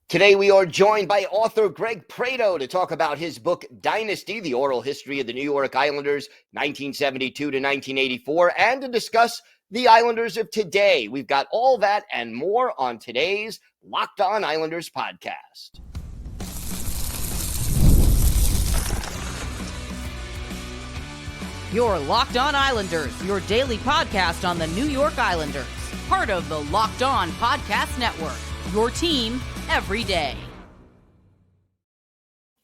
Today we are joined by author Greg Prato to talk about his book Dynasty, the oral history of the New York Islanders, 1972 to 1984, and to discuss the Islanders of today. We've got all that and more on today's Locked On Islanders podcast. You're Locked On Islanders, your daily podcast on the New York Islanders, part of the Locked On Podcast Network, your team every day.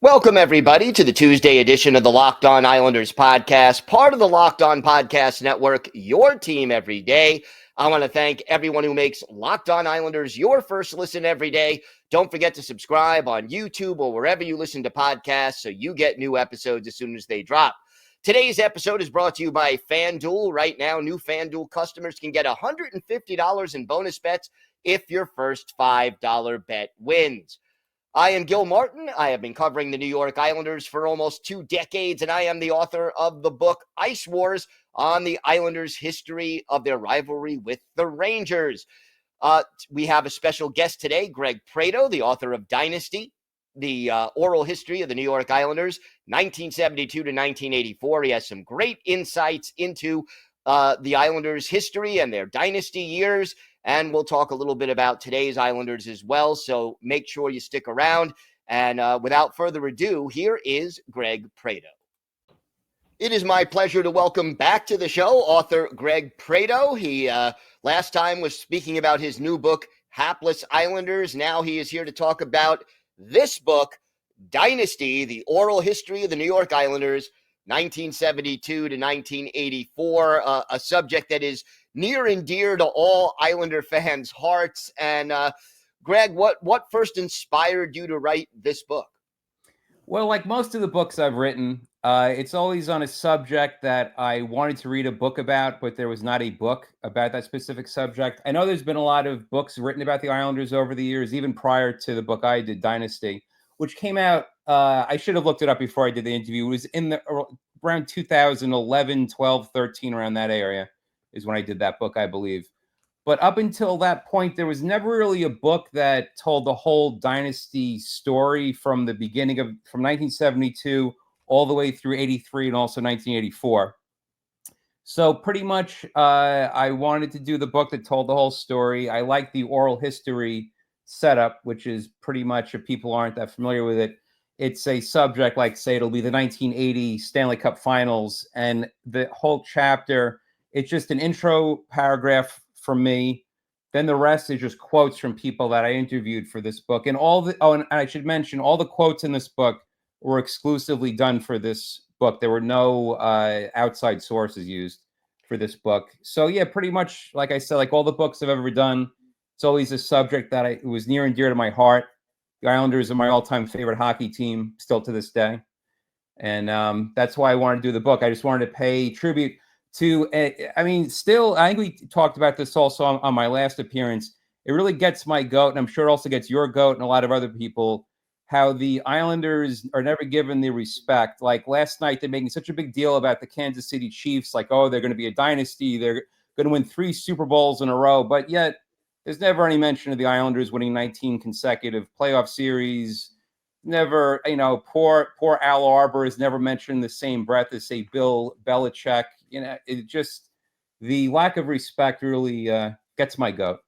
Welcome, everybody, to the Tuesday edition of the Locked On Islanders podcast, part of the Locked On Podcast Network, your team every day. I want to thank everyone who makes Locked On Islanders your first listen every day. Don't forget to subscribe on YouTube or wherever you listen to podcasts so you get new episodes as soon as they drop. Today's episode is brought to you by FanDuel. Right now, new FanDuel customers can get $150 in bonus bets if your first $5 bet wins. I am Gil Martin. I have been covering the New York Islanders for almost 2 decades, and I am the author of the book Ice Wars on the Islanders' history of their rivalry with the Rangers. We have a special guest today, Greg Prato, the author of Dynasty, the oral history of the New York Islanders, 1972 to 1984. He has some great insights into the Islanders' history and their dynasty years. And we'll talk a little bit about today's Islanders as well. So make sure you stick around. And without further ado, here is Greg Prato. It is my pleasure to welcome back to the show author Greg Prato. He last time was speaking about his new book, Hapless Islanders. Now he is here to talk about this book, Dynasty, the oral history of the New York Islanders, 1972 to 1984, a subject that is near and dear to all Islander fans' hearts. And Greg, what first inspired you to write this book? Well, like most of the books I've written, it's always on a subject that I wanted to read a book about, but there was not a book about that specific subject. I know there's been a lot of books written about the Islanders over the years, even prior to the book I did, Dynasty, which came out, I should have looked it up before I did the interview. It was in around 2011, 12, 13, around that area is when I did that book, I believe. But up until that point, there was never really a book that told the whole Dynasty story from the beginning from 1972 all the way through 83 and also 1984. So pretty much I wanted to do the book that told the whole story. I like the oral history setup, which is pretty much, if people aren't that familiar with it, it's a subject like, say, it'll be the 1980 Stanley Cup Finals. And the whole chapter, it's just an intro paragraph from me. Then the rest is just quotes from people that I interviewed for this book. And and I should mention, all the quotes in this book were exclusively done for this book. There were no outside sources used for this book. So yeah, pretty much, like I said, like all the books I've ever done, it's always a subject that it was near and dear to my heart. The Islanders are my all-time favorite hockey team, still to this day. And that's why I wanted to do the book. I just wanted to pay tribute to, I think we talked about this also on my last appearance. It really gets my goat, and I'm sure it also gets your goat and a lot of other people, how the Islanders are never given the respect. Like last night, they're making such a big deal about the Kansas City Chiefs, like, oh, they're going to be a dynasty. They're going to win 3 Super Bowls in a row. But yet there's never any mention of the Islanders winning 19 consecutive playoff series. Never, poor Al Arbour is never mentioned in the same breath as, say, Bill Belichick. It just, the lack of respect really gets my goat.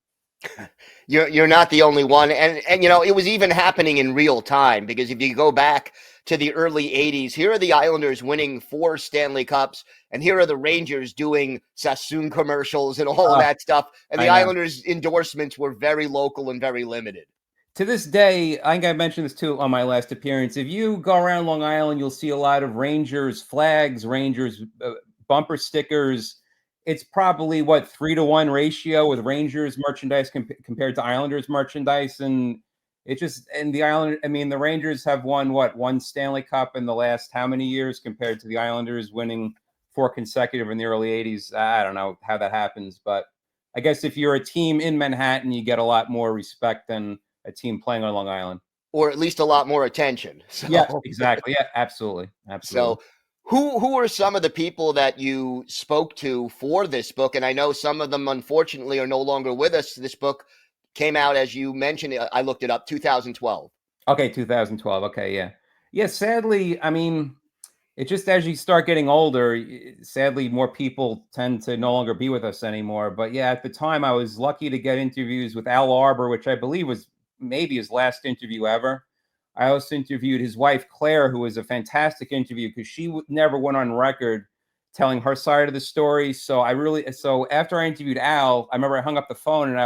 You're not the only one. And it was even happening in real time, because if you go back to the early 80s, here are the Islanders winning 4 Stanley Cups, and here are the Rangers doing Sassoon commercials and all of that stuff. And the Islanders endorsements were very local and very limited. To this day, I think I mentioned this too on my last appearance. If you go around Long Island, you'll see a lot of Rangers flags, Rangers bumper stickers. It's probably 3-to-1 ratio with Rangers merchandise compared to Islanders merchandise. And it just, and the Rangers have won 1 Stanley Cup in the last how many years compared to the Islanders winning 4 consecutive in the early 80s. I don't know how that happens, but I guess if you're a team in Manhattan, you get a lot more respect than a team playing on Long Island. Or at least a lot more attention. So. Yeah, exactly. Yeah, absolutely. So who are some of the people that you spoke to for this book? And I know some of them, unfortunately, are no longer with us. This book came out, as you mentioned, I looked it up, 2012. Okay, 2012. Okay, yeah. Yeah, sadly, I mean, it just as you start getting older, sadly, more people tend to no longer be with us anymore. But yeah, at the time, I was lucky to get interviews with Al Arbour, which I believe was maybe his last interview ever. I also interviewed his wife, Claire, who was a fantastic interview because she never went on record telling her side of the story. So after I interviewed Al, I remember I hung up the phone and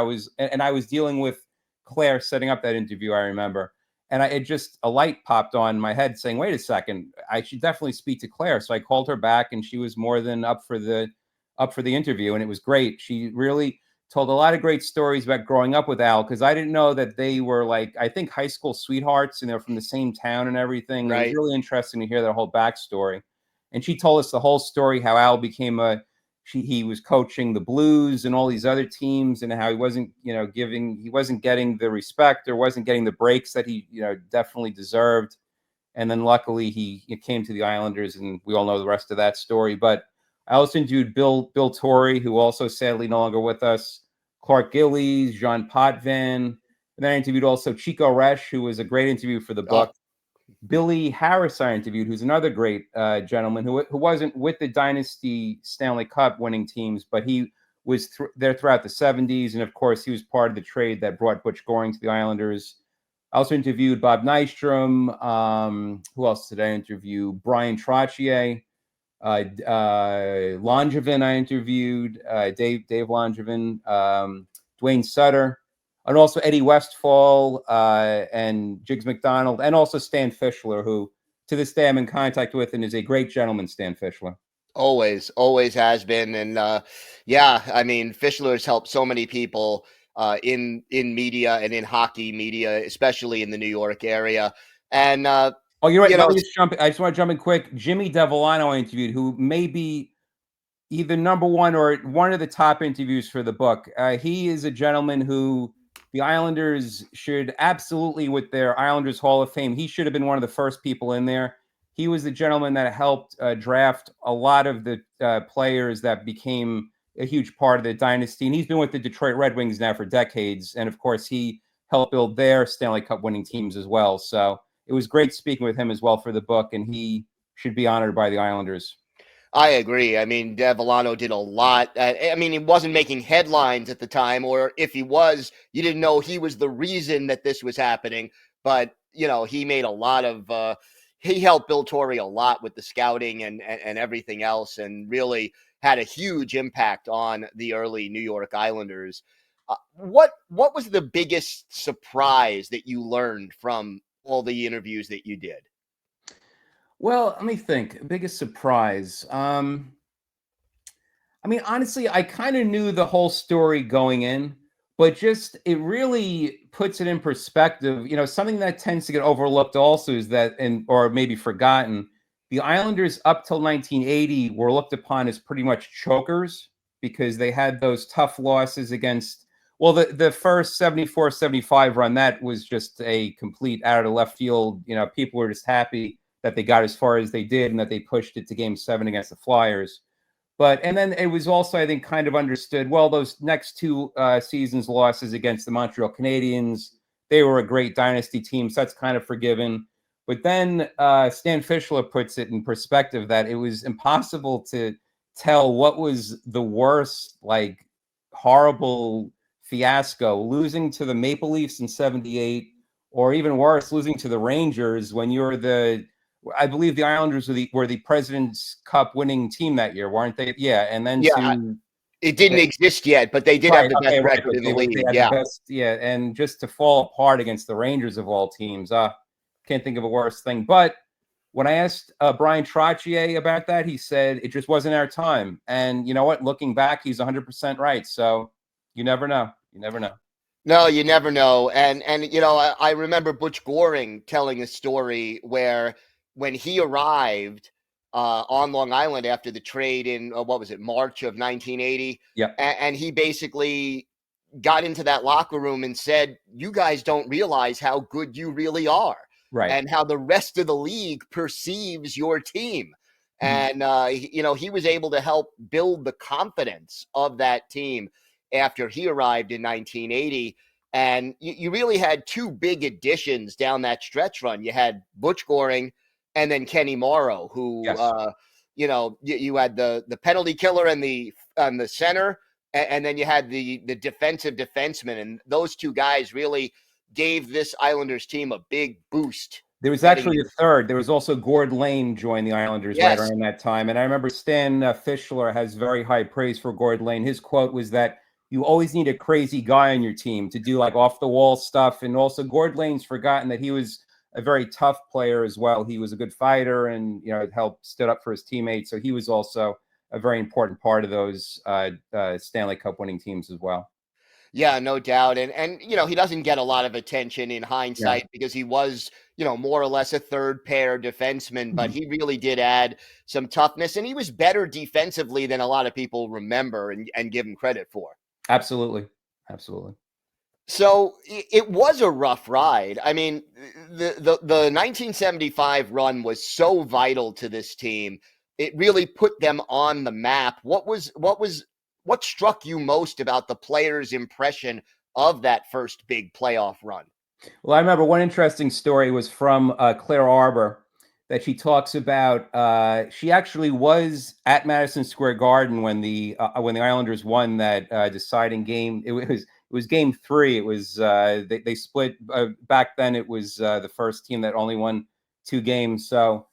I was dealing with Claire setting up that interview. I remember. And it just a light popped on my head saying, wait a second, I should definitely speak to Claire. So I called her back and she was more than up for the interview. And it was great. She really told a lot of great stories about growing up with Al, because I didn't know that they were like, I think, high school sweethearts and they're from the same town and everything. Right. It was really interesting to hear their whole backstory. And she told us the whole story, how Al became he was coaching the Blues and all these other teams, and how he wasn't getting the respect or wasn't getting the breaks that he definitely deserved. And then luckily he came to the Islanders, and we all know the rest of that story. But I also interviewed Bill Torrey, who also sadly no longer with us, Clark Gillies, Jean Potvin, and then I interviewed also Chico Resch, who was a great interview for the book. Billy Harris I interviewed, who's another great gentleman who wasn't with the Dynasty Stanley Cup winning teams, but he was there throughout the 70s. And of course, he was part of the trade that brought Butch Goring to the Islanders. I also interviewed Bob Nystrom. Who else did I interview? Bryan Trottier. Langevin I interviewed. Dave Langevin. Dwayne Sutter. And also Eddie Westfall and Jiggs McDonald, and also Stan Fischler, who to this day I'm in contact with and is a great gentleman, Stan Fischler. Always has been. And I mean, Fischler has helped so many people in media and in hockey media, especially in the New York area. And you're right. I just want to jump in quick. Jimmy Devellano I interviewed, who may be either number one or one of the top interviews for the book. He is a gentleman who the Islanders should absolutely, with their Islanders Hall of Fame, he should have been one of the first people in there. He was the gentleman that helped draft a lot of the players that became a huge part of the dynasty. And he's been with the Detroit Red Wings now for decades. And of course, he helped build their Stanley Cup winning teams as well. So it was great speaking with him as well for the book. And he should be honored by the Islanders. I agree. I mean, Devellano did a lot. I mean, he wasn't making headlines at the time, or if he was, you didn't know he was the reason that this was happening. But, he made a lot of he helped Bill Torrey a lot with the scouting and everything else, and really had a huge impact on the early New York Islanders. What was the biggest surprise that you learned from all the interviews that you did? Well, let me think. Biggest surprise. I mean, honestly, I kind of knew the whole story going in, but just it really puts it in perspective. Something that tends to get overlooked also is that, or maybe forgotten, the Islanders up till 1980 were looked upon as pretty much chokers because they had those tough losses against, well, the first 74-75 run, that was just a complete out of the left field. People were just happy that they got as far as they did and that they pushed it to Game 7 against the Flyers. And then it was also, I think, kind of understood, well, those next two seasons losses against the Montreal Canadiens, they were a great dynasty team, so that's kind of forgiven. But then Stan Fischler puts it in perspective that it was impossible to tell what was the worst, like, horrible fiasco, losing to the Maple Leafs in 78, or even worse, losing to the Rangers when you're I believe the Islanders were the President's Cup winning team that year, weren't they? Yeah, and then it didn't exist yet, but they did have the best record in the league. And just to fall apart against the Rangers of all teams, can't think of a worse thing. But when I asked Bryan Trottier about that, he said it just wasn't our time. And you know what? Looking back, he's 100% right. So you never know. You never know. No, you never know. And I remember Butch Goring telling a story where when he arrived on Long Island after the trade in, March of 1980? Yeah. And he basically got into that locker room and said, you guys don't realize how good you really are. Right. And how the rest of the league perceives your team. Mm-hmm. And, he was able to help build the confidence of that team after he arrived in 1980. And you really had two big additions down that stretch run. You had Butch Goring and then Kenny Morrow, who, Yes. you had the penalty killer and the center, and then you had the defensive defenseman. And those two guys really gave this Islanders team a big boost. There was actually a third. There was also Gord Lane joined the Islanders right Yes. around that time. And I remember Stan Fischler has very high praise for Gord Lane. His quote was that you always need a crazy guy on your team to do like off the wall stuff. And also Gord Lane's forgotten that he was a very tough player as well. He was a good fighter and, stood up for his teammates. So he was also a very important part of those Stanley Cup winning teams as well. Yeah, no doubt. And he doesn't get a lot of attention in hindsight because he was, more or less a third pair defenseman, but he really did add some toughness, and he was better defensively than a lot of people remember and give him credit for. Absolutely. So it was a rough ride. I mean, the 1975 run was so vital to this team. It really put them on the map. What struck you most about the players' impression of that first big playoff run? Well, I remember one interesting story was from Claire Arbour that she talks about. She actually was at Madison Square Garden when the Islanders won that deciding game. It was game 3. It was they split back then. It was the first team that only won 2 games. So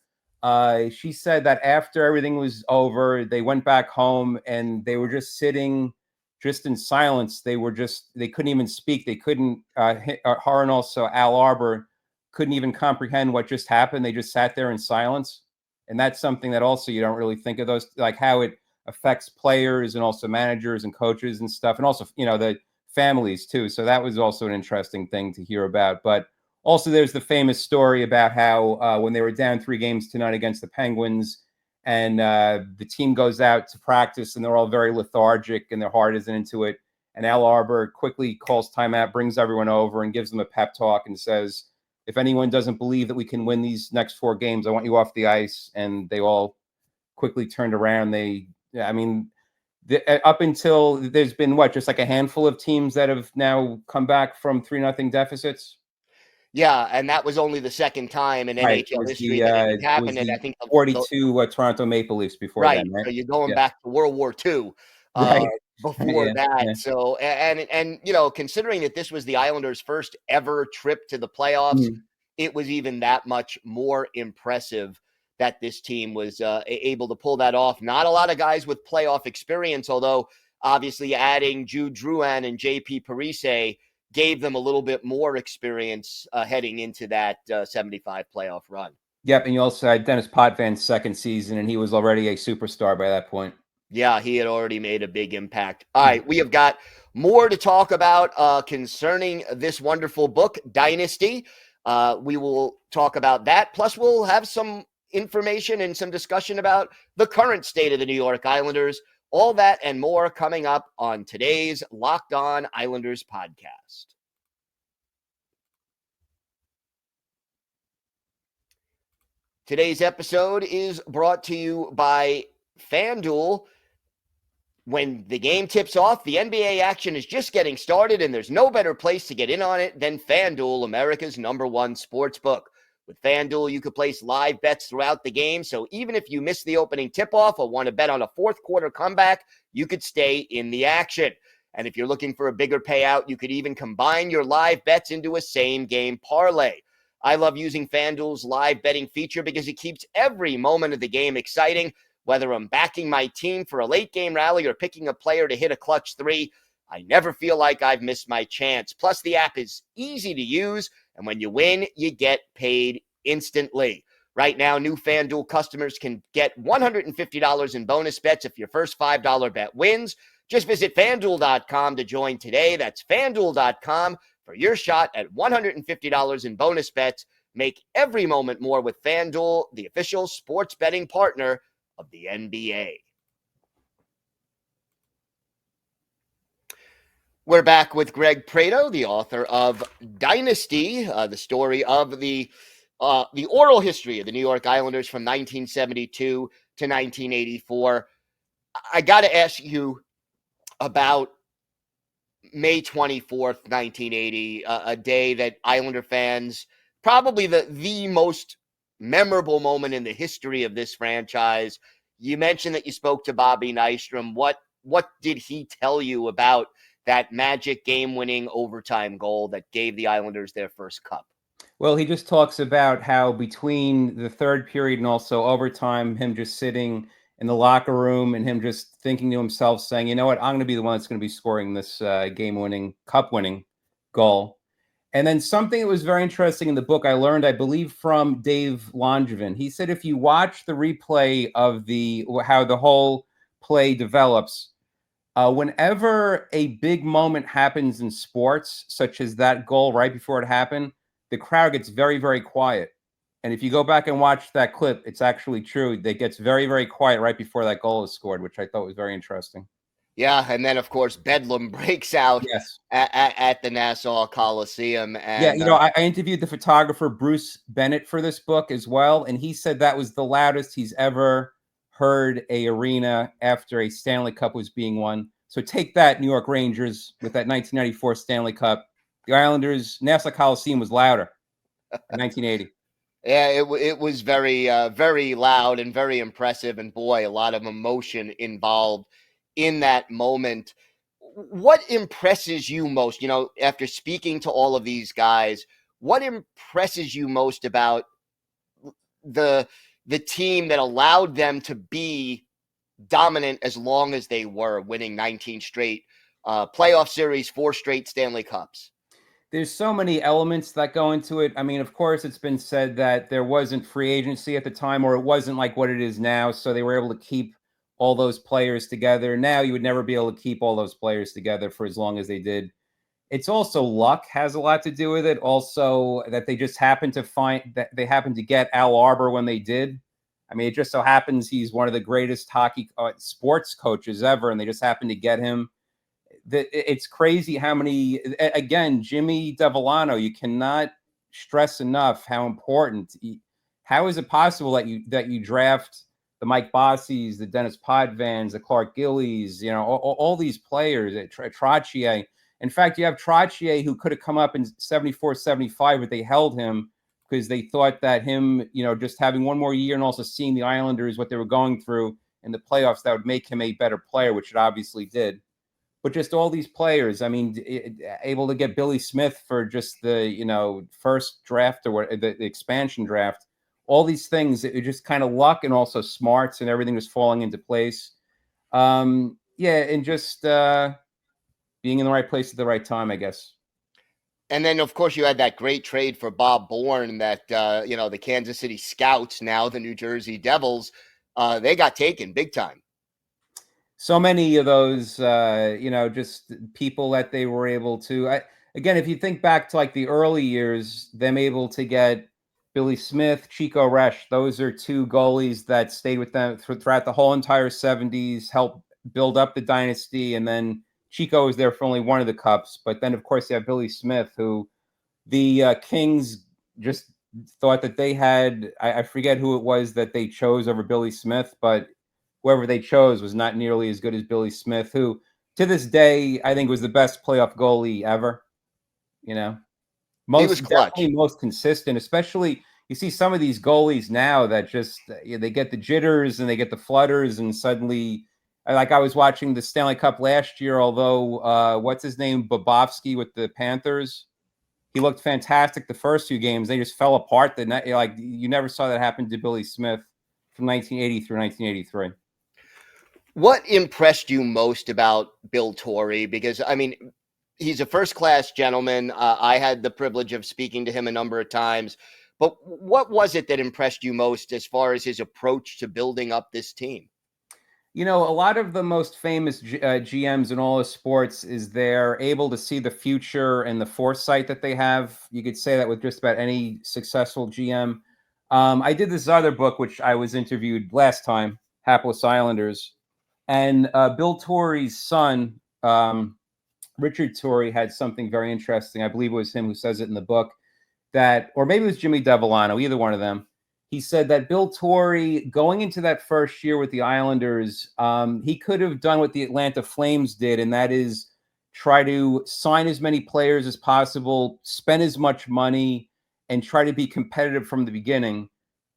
she said that after everything was over, they went back home and they were just sitting just in silence. They couldn't even speak. They couldn't, her and also Al Arbour couldn't even comprehend what just happened. They just sat there in silence. And that's something that also you don't really think of those, like how it affects players and also managers and coaches and stuff. And also, the families too. So that was also an interesting thing to hear about. But also there's the famous story about how when they were down 3 games to none against the Penguins, and the team goes out to practice and they're all very lethargic and their heart isn't into it. And Al Arbour quickly calls timeout, brings everyone over and gives them a pep talk and says, if anyone doesn't believe that we can win these next 4 games, I want you off the ice. And they all quickly turned around. Up until there's been just like a handful of teams that have now come back from 3-0 deficits. Yeah, and that was only the second time in NHL history that it happened. And I think 42 Toronto Maple Leafs before then, right? So you're going back to World War II before that. Yeah. So, and considering that this was the Islanders' first ever trip to the playoffs, it was even that much more impressive that this team was able to pull that off. Not a lot of guys with playoff experience, although obviously adding Jude Drouin and JP Parise gave them a little bit more experience heading into that 75 playoff run. Yep, and you also had Dennis Potvin's second season, and he was already a superstar by that point. Yeah, he had already made a big impact. All right, we have got more to talk about concerning this wonderful book, Dynasty. We will talk about that. Plus, we'll have some information and some discussion about the current state of the New York Islanders. All that and more coming up on today's Locked On Islanders podcast. Today's episode is brought to you by FanDuel. When the game tips off, the NBA action is just getting started, and there's no better place to get in on it than FanDuel, America's #1 sportsbook. With FanDuel, you could place live bets throughout the game, so even if you miss the opening tip-off or want to bet on a fourth-quarter comeback, you could stay in the action. And if you're looking for a bigger payout, you could even combine your live bets into a same-game parlay. I love using FanDuel's live betting feature because it keeps every moment of the game exciting. Whether I'm backing my team for a late-game rally or picking a player to hit a clutch 3, I never feel like I've missed my chance. Plus, the app is easy to use, and when you win, you get paid instantly. Right now, new FanDuel customers can get $150 in bonus bets if your first $5 bet wins. Just visit FanDuel.com to join today. That's FanDuel.com for your shot at $150 in bonus bets. Make every moment more with FanDuel, the official sports betting partner of the NBA. We're back with Greg Prato, the author of Dynasty, the story of the oral history of the New York Islanders from 1972 to 1984. I got to ask you about May 24th, 1980, a day that Islander fans, probably the most memorable moment in the history of this franchise. You mentioned that you spoke to Bobby Nystrom. What did he tell you about that magic game-winning overtime goal that gave the Islanders their first cup? Well, he just talks about how between the third period and also overtime, him just sitting in the locker room and him just thinking to himself, saying, you know what, I'm going to be the one that's going to be scoring this game-winning, cup-winning goal. And then something that was very interesting in the book I learned, I believe, from Dave Langevin. He said if you watch the replay of how the whole play develops, whenever a big moment happens in sports, such as that goal right before it happened, the crowd gets very, very quiet. And if you go back and watch that clip, it's actually true. It gets very, very quiet right before that goal is scored, which I thought was very interesting. Yeah, and then, of course, Bedlam breaks out Yes. at the Nassau Coliseum. Yeah, And I interviewed the photographer Bruce Bennett for this book as well, and he said that was the loudest he's ever heard a arena after a Stanley Cup was being won. So take that, New York Rangers, with that 1994 Stanley Cup. The Islanders, Nassau Coliseum was louder in 1980. Yeah, it was very very loud and very impressive, and boy, a lot of emotion involved in that moment. What impresses you most? You know, after speaking to all of these guys, what impresses you most about the team that allowed them to be dominant as long as they were, winning 19 straight playoff series, 4 straight Stanley Cups? There's so many elements that go into it. I mean, of course, it's been said that there wasn't free agency at the time, or it wasn't like what it is now. So they were able to keep all those players together. Now you would never be able to keep all those players together for as long as they did. It's also luck has a lot to do with it. Also, that they just happened to get Al Arbour when they did. I mean, it just so happens he's one of the greatest hockey sports coaches ever, and they just happened to get him. It's crazy how many, again, Jimmy Devellano, you cannot stress enough how important, how is it possible that you draft the Mike Bossies, the Dennis Potvins, the Clark Gillies, all these players, Trottier. In fact, you have Trottier, who could have come up in 74, 75, but they held him because they thought that him, just having one more year and also seeing the Islanders, what they were going through in the playoffs, that would make him a better player, which it obviously did. But just all these players, I mean, able to get Billy Smith for just the, first draft or the expansion draft, all these things, it just kind of luck and also smarts and everything was falling into place. And just being in the right place at the right time, I guess. And then, of course, you had that great trade for Bob Bourne that, the Kansas City Scouts, now the New Jersey Devils, they got taken big time. So many of those, just people that they were able to, again, if you think back to like the early years, them able to get Billy Smith, Chico Resch, those are two goalies that stayed with them throughout the whole entire 70s, helped build up the dynasty. And then Chico was there for only one of the cups. But then, of course, you have Billy Smith, who the Kings just thought that they had, I forget who it was that they chose over Billy Smith, but whoever they chose was not nearly as good as Billy Smith, who to this day, I think was the best playoff goalie ever. He was clutch. Definitely most consistent, especially you see some of these goalies now that just, they get the jitters and they get the flutters and suddenly, like I was watching the Stanley Cup last year, although what's his name? Bobovsky with the Panthers. He looked fantastic the first 2 games. They just fell apart. Like you never saw that happen to Billy Smith from 1980 through 1983. What impressed you most about Bill Torrey? Because, I mean, he's a first-class gentleman. I had the privilege of speaking to him a number of times. But what was it that impressed you most as far as his approach to building up this team? A lot of the most famous GMs in all of sports is they're able to see the future and the foresight that they have. You could say that with just about any successful GM. I did this other book, which I was interviewed last time, Hapless Islanders. And Bill Torrey's son, Richard Torrey, had something very interesting. I believe it was him who says it in the book, or maybe it was Jimmy Devellano, either one of them. He said that Bill Torrey, going into that first year with the Islanders, he could have done what the Atlanta Flames did, and that is try to sign as many players as possible, spend as much money, and try to be competitive from the beginning.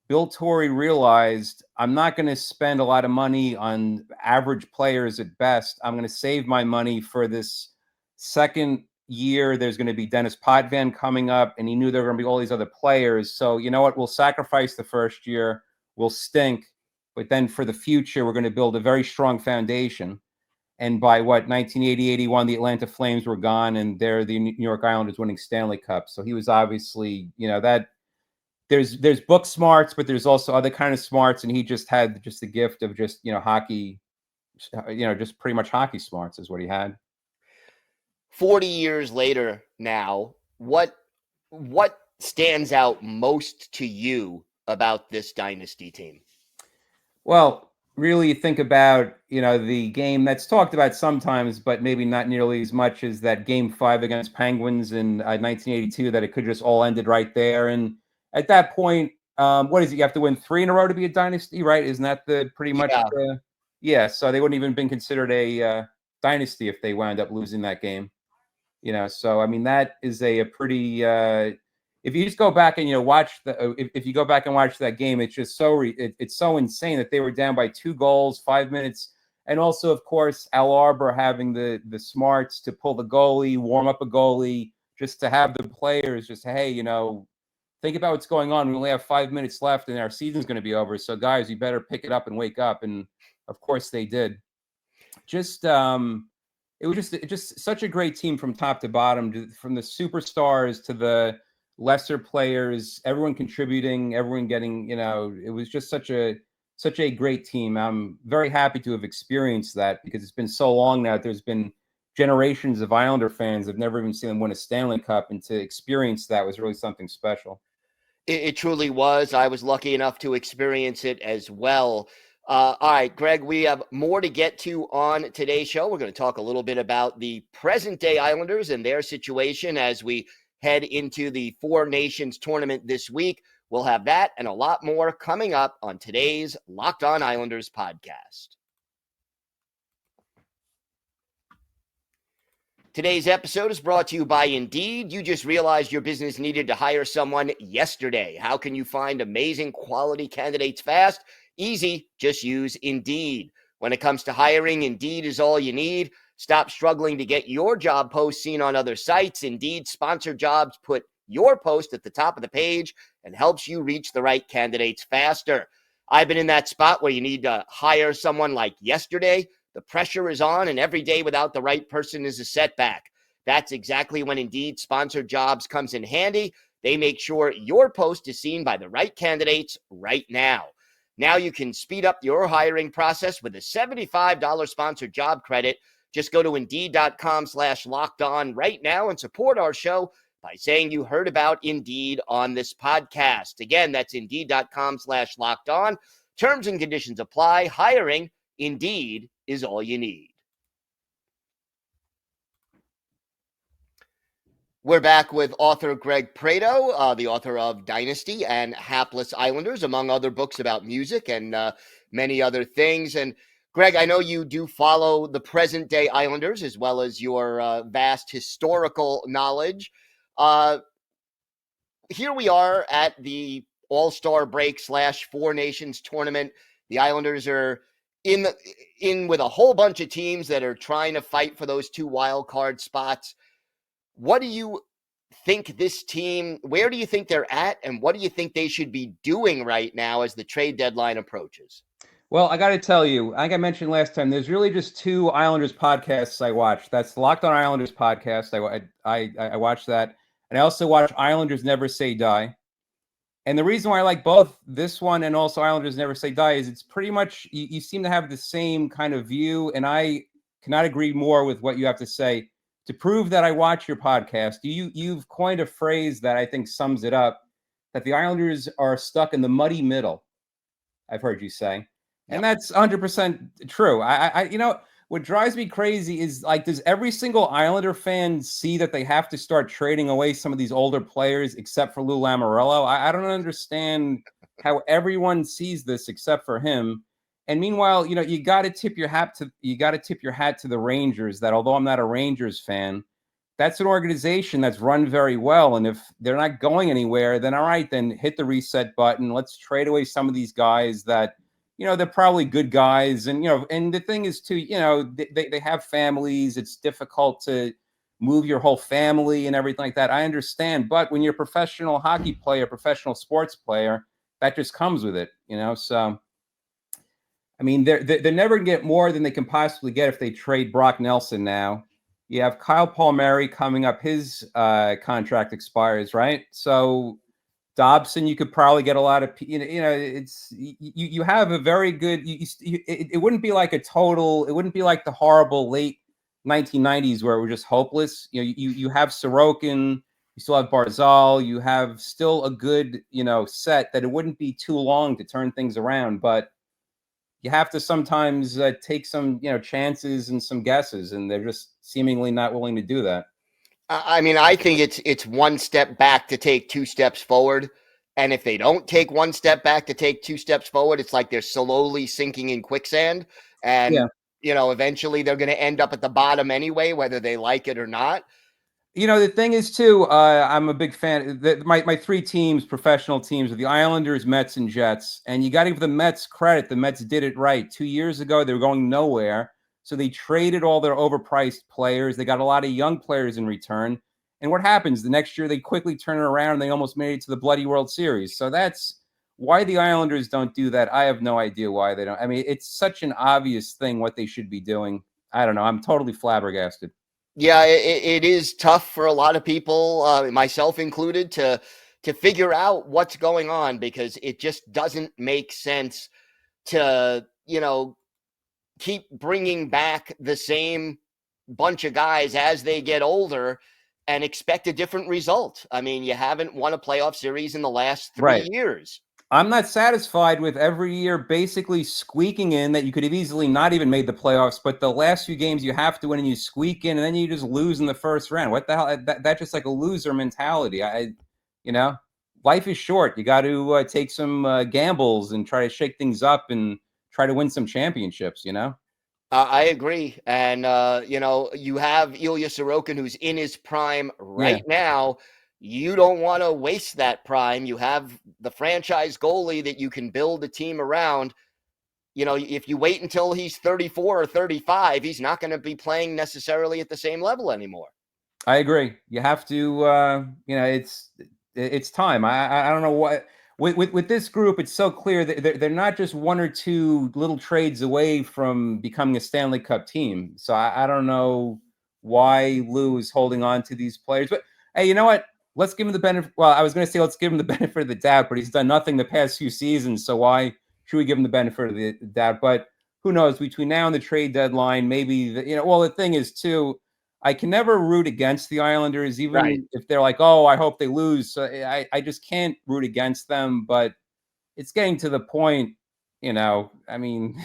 Bill Torrey realized, I'm not going to spend a lot of money on average players at best. I'm going to save my money for this second year. There's going to be Dennis Potvin coming up, and he knew there were going to be all these other players. So you know what? We'll sacrifice the first year. We'll stink. But then for the future, we're going to build a very strong foundation. And by 1980, 81, the Atlanta Flames were gone, and they're the New York Islanders winning Stanley Cup. So he was obviously, that there's book smarts, but there's also other kind of smarts, and he just had just the gift of just hockey, just pretty much hockey smarts is what he had. 40 years later now, what stands out most to you about this Dynasty team? Well, really think about, the game that's talked about sometimes, but maybe not nearly as much as that Game 5 against Penguins in 1982, that it could just all ended right there. And at that point, what is it? You have to win 3 in a row to be a dynasty, right? Isn't that the pretty much? Yeah. So they wouldn't even been considered a dynasty if they wound up losing that game. So I mean, that is a pretty. If you just go back and watch if you go back and watch that game, it's just it's so insane that they were down by 2 goals, 5 minutes, and also of course Arbour having the smarts to pull the goalie, warm up a goalie, just to have the players just think about what's going on. We only have 5 minutes left, and our season's going to be over. So guys, you better pick it up and wake up. And of course they did. It was just such a great team from top to bottom, from the superstars to the lesser players, everyone contributing, everyone getting, it was just such a great team. I'm very happy to have experienced that, because it's been so long now. There's been generations of Islander fans have never even seen them win a Stanley Cup, and to experience that was really something special. It truly was. I was lucky enough to experience it as well. All right, Greg, we have more to get to on today's show. We're going to talk a little bit about the present-day Islanders and their situation as we head into the Four Nations tournament this week. We'll have that and a lot more coming up on today's Locked On Islanders podcast. Today's episode is brought to you by Indeed. You just realized your business needed to hire someone yesterday. How can you find amazing quality candidates fast? Easy. Just use Indeed. When it comes to hiring, Indeed is all you need. Stop struggling to get your job post seen on other sites. Indeed sponsored jobs put your post at the top of the page and helps you reach the right candidates faster. I've been in that spot where you need to hire someone like yesterday. The pressure is on, and every day without the right person is a setback. That's exactly when Indeed sponsored jobs comes in handy. They make sure your post is seen by the right candidates right now. Now you can speed up your hiring process with a $75 sponsored job credit. Just go to Indeed.com/lockedon right now and support our show by saying you heard about Indeed on this podcast. Again, that's Indeed.com/lockedon. Terms and conditions apply. Hiring, Indeed is all you need. We're back with author Greg Prato, the author of Dynasty and Hapless Islanders, among other books about music and many other things. And Greg, I know you do follow the present-day Islanders as well as your vast historical knowledge. Here we are at the All-Star break / Four Nations tournament. The Islanders are in with a whole bunch of teams that are trying to fight for those 2 wild card spots. What do you think this team, where do you think they're at, and what do you think they should be doing right now as the trade deadline approaches? Well, I got to tell you, like I mentioned last time, there's really just 2 Islanders podcasts I watch. That's the Locked On Islanders podcast. I watch that. And I also watch Islanders Never Say Die. And the reason why I like both this one and also Islanders Never Say Die is it's pretty much, you seem to have the same kind of view. And I cannot agree more with what you have to say. To prove that I watch your podcast, you've coined a phrase that I think sums it up, that the Islanders are stuck in the muddy middle, I've heard you say. And that's 100% true. What drives me crazy is, like, does every single Islander fan see that they have to start trading away some of these older players except for Lou Lamoriello? I don't understand how everyone sees this except for him. And meanwhile, you got to tip your hat to the Rangers. That although I'm not a Rangers fan, that's an organization that's run very well. And if they're not going anywhere, then all right, then hit the reset button. Let's trade away some of these guys that, they're probably good guys. And, and the thing is too, they have families. It's difficult to move your whole family and everything like that. I understand. But when you're a professional hockey player, professional sports player, that just comes with it, so. I mean, they're never going to get more than they can possibly get if they trade Brock Nelson now. You have Kyle Palmieri coming up. His contract expires, right? So Dobson, you could probably get a lot of, it's, you have a very good, it wouldn't be like it wouldn't be like the horrible late 1990s where it was just hopeless. You have Sorokin, you still have Barzal, you have still a good, set that it wouldn't be too long to turn things around, but you have to sometimes take some, chances and some guesses, and they're just seemingly not willing to do that. I mean, I think it's one step back to take two steps forward. And if they don't take one step back to take two steps forward, it's like they're slowly sinking in quicksand. And, eventually they're going to end up at the bottom anyway, whether they like it or not. The thing is, too, I'm a big fan. My three teams, professional teams, are the Islanders, Mets, and Jets. And you got to give the Mets credit. The Mets did it right. 2 years ago, they were going nowhere. So they traded all their overpriced players. They got a lot of young players in return. And what happens? The next year, they quickly turn it around, and they almost made it to the bloody World Series. So that's why the Islanders don't do that. I have no idea why they don't. I mean, it's such an obvious thing what they should be doing. I don't know. I'm totally flabbergasted. Yeah, it is tough for a lot of people, myself included, to figure out what's going on, because it just doesn't make sense to, keep bringing back the same bunch of guys as they get older and expect a different result. I mean, you haven't won a playoff series in the last 3 years. I'm not satisfied with every year basically squeaking in that you could have easily not even made the playoffs, but the last few games you have to win and you squeak in and then you just lose in the first round. What the hell? That's just like a loser mentality. Life is short. You got to take some gambles and try to shake things up and try to win some championships, I agree. And, you have Ilya Sorokin, who's in his prime right now. You don't want to waste that prime. You have the franchise goalie that you can build a team around. If you wait until he's 34 or 35, he's not going to be playing necessarily at the same level anymore. I agree. You have to, it's time. I don't know what, with this group, it's so clear that they're not just one or two little trades away from becoming a Stanley Cup team. So I don't know why Lou is holding on to these players. But hey, you know what? Let's give him the benefit. Well, I was going to say let's give him the benefit of the doubt, but he's done nothing the past few seasons. So why should we give him the benefit of the doubt? But who knows? Between now and the trade deadline, maybe the thing is too, I can never root against the Islanders, even if they're like, oh, I hope they lose. So I just can't root against them. But it's getting to the point, I mean,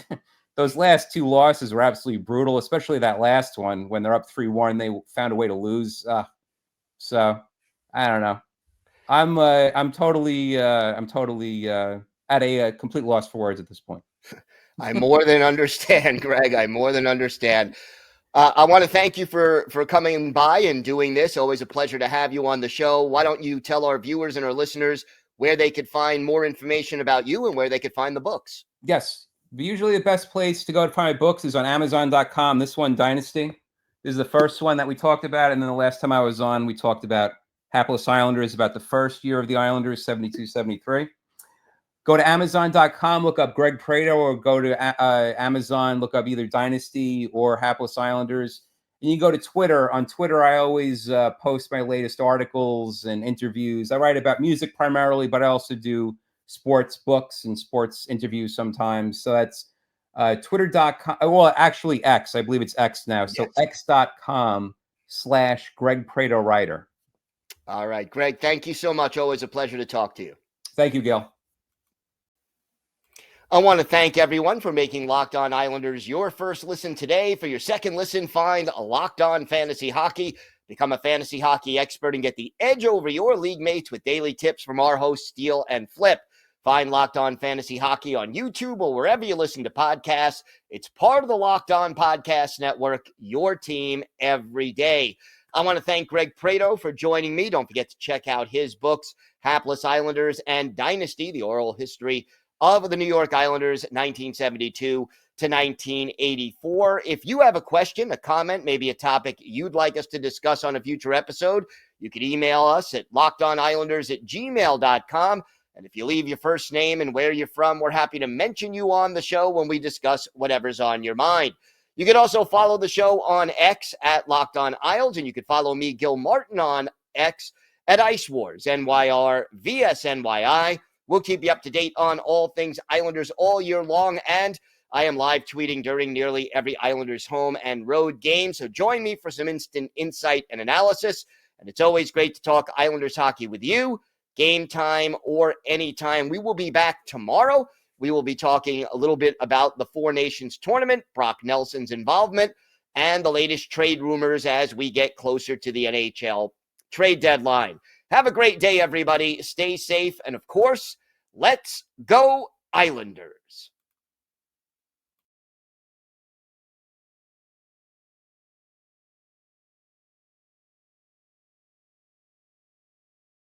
those last two losses were absolutely brutal, especially that last one when they're up 3-1. They found a way to lose. So I don't know. I'm totally at a complete loss for words at this point. I more than understand, Greg. I more than understand. I want to thank you for coming by and doing this. Always a pleasure to have you on the show. Why don't you tell our viewers and our listeners where they could find more information about you and where they could find the books? Yes. Usually the best place to go to find my books is on Amazon.com. This one, Dynasty. This is the first one that we talked about. And then the last time I was on, we talked about Hapless Islanders, about the first year of the Islanders, 72-73. Go to Amazon.com, look up Greg Prato, or go to Amazon, look up either Dynasty or Hapless Islanders. And you go to Twitter. On Twitter, I always post my latest articles and interviews. I write about music primarily, but I also do sports books and sports interviews sometimes. So that's Twitter.com. Well, actually X. I believe it's X now. So yes. X.com/Greg Prato Writer. All right, Greg, thank you so much. Always a pleasure to talk to you. Thank you, Gil. I want to thank everyone for making Locked On Islanders your first listen today. For your second listen, find Locked On Fantasy Hockey. Become a fantasy hockey expert and get the edge over your league mates with daily tips from our hosts, Steele and Flip. Find Locked On Fantasy Hockey on YouTube or wherever you listen to podcasts. It's part of the Locked On Podcast Network, your team every day. I want to thank Greg Prato for joining me. Don't forget to check out his books, Hapless Islanders and Dynasty, the oral history of the New York Islanders, 1972 to 1984. If you have a question, a comment, maybe a topic you'd like us to discuss on a future episode, you can email us at lockedonislanders@gmail.com. And if you leave your first name and where you're from, we're happy to mention you on the show when we discuss whatever's on your mind. You can also follow the show on X at Locked On Isles, and you can follow me, Gil Martin, on X at Ice Wars, NYR, VSNYI. We'll keep you up to date on all things Islanders all year long, and I am live tweeting during nearly every Islanders home and road game, so join me for some instant insight and analysis. And it's always great to talk Islanders hockey with you, game time or anytime. We will be back tomorrow. We will be talking a little bit about the Four Nations tournament, Brock Nelson's involvement, and the latest trade rumors as we get closer to the NHL trade deadline. Have a great day, everybody. Stay safe. And of course, let's go Islanders.